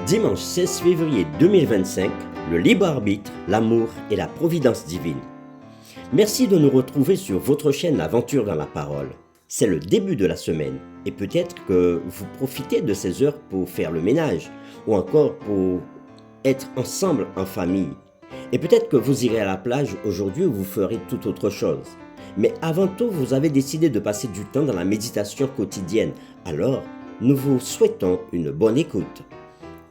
Dimanche 16 février 2025, le libre arbitre, l'amour et la providence divine. Merci de nous retrouver sur votre chaîne L'Aventure dans la Parole. C'est le début de la semaine et peut-être que vous profitez de ces heures pour faire le ménage ou encore pour être ensemble en famille. Et peut-être que vous irez à la plage aujourd'hui ou vous ferez tout autre chose. Mais avant tout, vous avez décidé de passer du temps dans la méditation quotidienne. Alors, nous vous souhaitons une bonne écoute.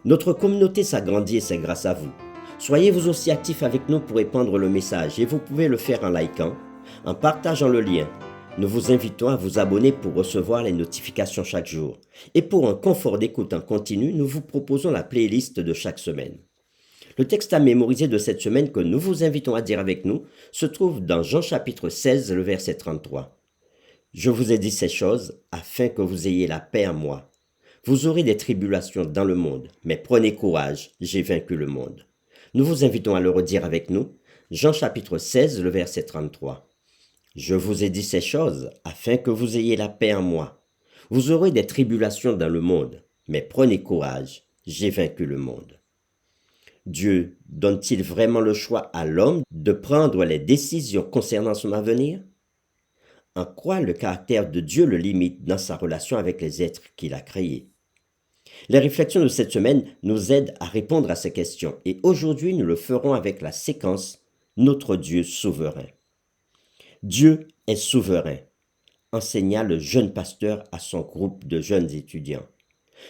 Notre communauté s'agrandit et c'est grâce à vous. Soyez vous aussi actifs avec nous pour répandre le message et vous pouvez le faire en likant, en partageant le lien. Nous vous invitons à vous abonner pour recevoir les notifications chaque jour. Et pour un confort d'écoute en continu, nous vous proposons la playlist de chaque semaine. Le texte à mémoriser de cette semaine que nous vous invitons à dire avec nous se trouve dans Jean chapitre 16, le verset 33. Je vous ai dit ces choses afin que vous ayez la paix en moi. Vous aurez des tribulations dans le monde, mais prenez courage, j'ai vaincu le monde. Nous vous invitons à le redire avec nous. Jean chapitre 16, le verset 33. Je vous ai dit ces choses afin que vous ayez la paix en moi. Vous aurez des tribulations dans le monde, mais prenez courage, j'ai vaincu le monde. Dieu donne-t-il vraiment le choix à l'homme de prendre les décisions concernant son avenir? En quoi le caractère de Dieu le limite dans sa relation avec les êtres qu'il a créés? Les réflexions de cette semaine nous aident à répondre à ces questions et aujourd'hui nous le ferons avec la séquence Notre Dieu souverain. Dieu est souverain, enseigna le jeune pasteur à son groupe de jeunes étudiants.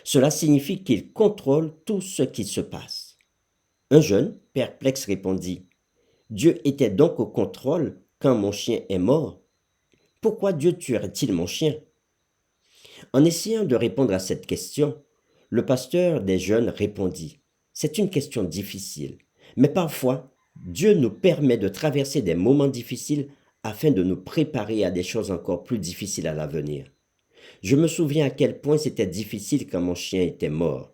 Cela signifie qu'il contrôle tout ce qui se passe. Un jeune, perplexe, répondit « Dieu était donc au contrôle quand mon chien est mort. Pourquoi Dieu tuerait-il mon chien ?» En essayant de répondre à cette question, le pasteur des jeunes répondit « C'est une question difficile, mais parfois, Dieu nous permet de traverser des moments difficiles afin de nous préparer à des choses encore plus difficiles à l'avenir. Je me souviens à quel point c'était difficile quand mon chien était mort,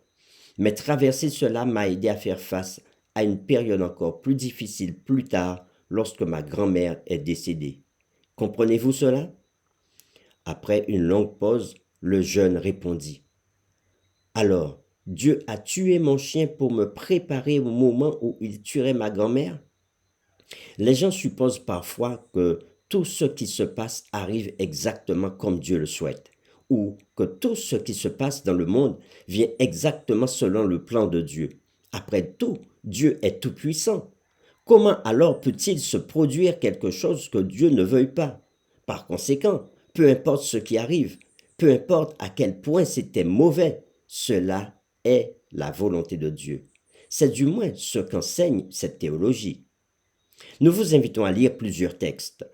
mais traverser cela m'a aidé à faire face à une période encore plus difficile plus tard lorsque ma grand-mère est décédée. Comprenez-vous cela? Après une longue pause, le jeune répondit « Alors, Dieu a tué mon chien pour me préparer au moment où il tuerait ma grand-mère ?» Les gens supposent parfois que tout ce qui se passe arrive exactement comme Dieu le souhaite, ou que tout ce qui se passe dans le monde vient exactement selon le plan de Dieu. Après tout, Dieu est tout-puissant. Comment alors peut-il se produire quelque chose que Dieu ne veuille pas? Par conséquent, peu importe ce qui arrive, peu importe à quel point c'était mauvais, cela est la volonté de Dieu. C'est du moins ce qu'enseigne cette théologie. Nous vous invitons à lire plusieurs textes.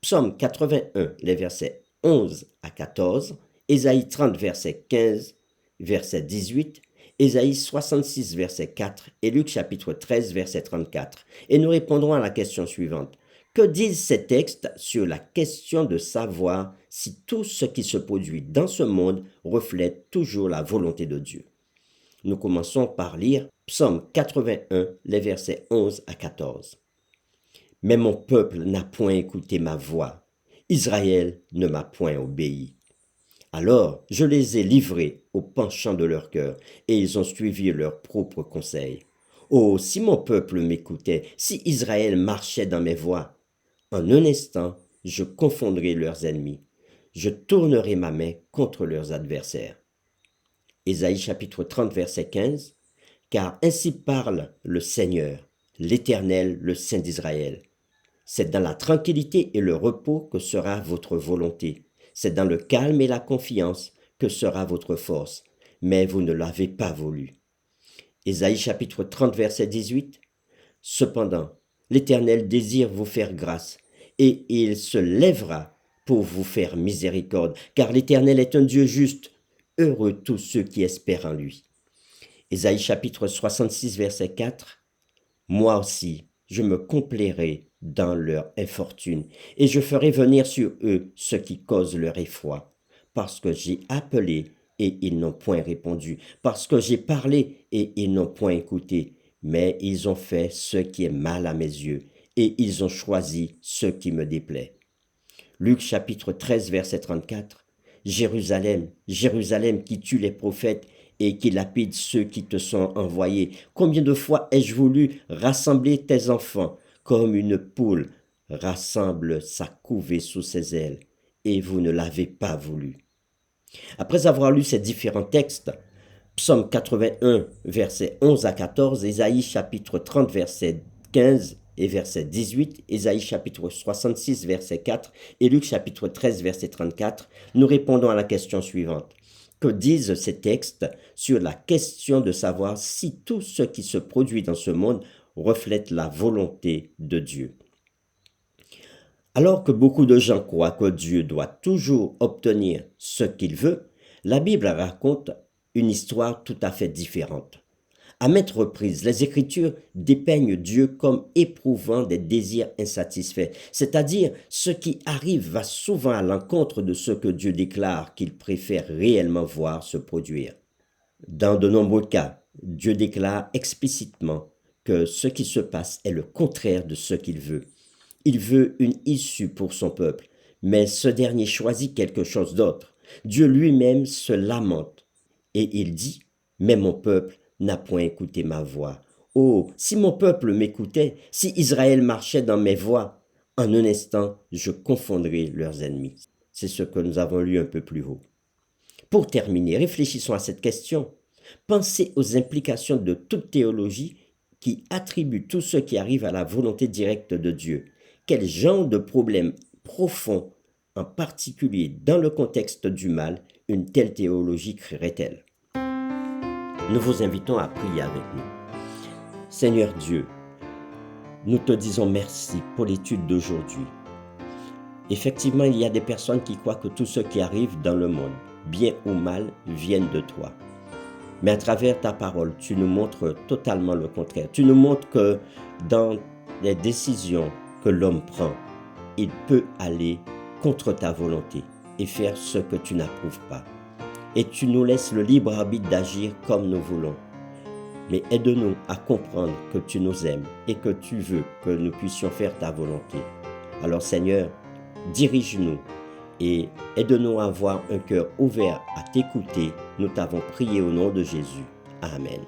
Psaume 81, les versets 11 à 14, Ésaïe 30, verset 15, verset 18, Ésaïe 66, verset 4 et Luc chapitre 13, verset 34. Et nous répondrons à la question suivante. Que disent ces textes sur la question de savoir si tout ce qui se produit dans ce monde reflète toujours la volonté de Dieu? Nous commençons par lire Psaume 81, les versets 11 à 14. Mais mon peuple n'a point écouté ma voix. Israël ne m'a point obéi. Alors je les ai livrés au penchant de leur cœur, et ils ont suivi leurs propres conseils. Oh, si mon peuple m'écoutait, si Israël marchait dans mes voies, en un instant, je confondrai leurs ennemis. Je tournerai ma main contre leurs adversaires. Ésaïe chapitre 30, verset 15. Car ainsi parle le Seigneur, l'Éternel, le Saint d'Israël. C'est dans la tranquillité et le repos que sera votre volonté. C'est dans le calme et la confiance que sera votre force. Mais vous ne l'avez pas voulu. Ésaïe chapitre 30, verset 18. Cependant, l'Éternel désire vous faire grâce, et il se lèvera pour vous faire miséricorde, car l'Éternel est un Dieu juste. Heureux tous ceux qui espèrent en lui. Ésaïe chapitre 66, verset 4. Moi aussi, je me complairai dans leur infortune, et je ferai venir sur eux ce qui cause leur effroi, parce que j'ai appelé, et ils n'ont point répondu, parce que j'ai parlé, et ils n'ont point écouté, mais ils ont fait ce qui est mal à mes yeux, et ils ont choisi ce qui me déplaît. Luc chapitre 13, verset 34. Jérusalem, Jérusalem qui tue les prophètes et qui lapide ceux qui te sont envoyés. Combien de fois ai-je voulu rassembler tes enfants, comme une poule rassemble sa couvée sous ses ailes, et vous ne l'avez pas voulu. Après avoir lu ces différents textes, Psaume 81, versets 11 à 14, Ésaïe chapitre 30, verset 15 et verset 18, Ésaïe chapitre 66, verset 4 et Luc chapitre 13, verset 34, nous répondons à la question suivante. Que disent ces textes sur la question de savoir si tout ce qui se produit dans ce monde reflète la volonté de Dieu? Alors que beaucoup de gens croient que Dieu doit toujours obtenir ce qu'il veut, la Bible raconte une histoire tout à fait différente. À maintes reprises, les Écritures dépeignent Dieu comme éprouvant des désirs insatisfaits, c'est-à-dire ce qui arrive va souvent à l'encontre de ce que Dieu déclare qu'il préfère réellement voir se produire. Dans de nombreux cas, Dieu déclare explicitement que ce qui se passe est le contraire de ce qu'il veut. Il veut une issue pour son peuple, mais ce dernier choisit quelque chose d'autre. Dieu lui-même se lamente et il dit, « Mais mon peuple n'a point écouté ma voix. Oh, si mon peuple m'écoutait, si Israël marchait dans mes voies, en un instant, je confondrai leurs ennemis. » C'est ce que nous avons lu un peu plus haut. Pour terminer, réfléchissons à cette question. Pensez aux implications de toute théologie qui attribue tout ce qui arrive à la volonté directe de Dieu. Quel genre de problème profond, en particulier dans le contexte du mal, une telle théologie créerait-elle? Nous vous invitons à prier avec nous. Seigneur Dieu, nous te disons merci pour l'étude d'aujourd'hui. Effectivement, il y a des personnes qui croient que tout ce qui arrive dans le monde, bien ou mal, viennent de toi. Mais à travers ta parole, tu nous montres totalement le contraire. Tu nous montres que dans les décisions que l'homme prend, il peut aller contre ta volonté et faire ce que tu n'approuves pas. Et tu nous laisses le libre arbitre d'agir comme nous voulons. Mais aide-nous à comprendre que tu nous aimes et que tu veux que nous puissions faire ta volonté. Alors Seigneur, dirige-nous et aide-nous à avoir un cœur ouvert à t'écouter. Nous t'avons prié au nom de Jésus. Amen.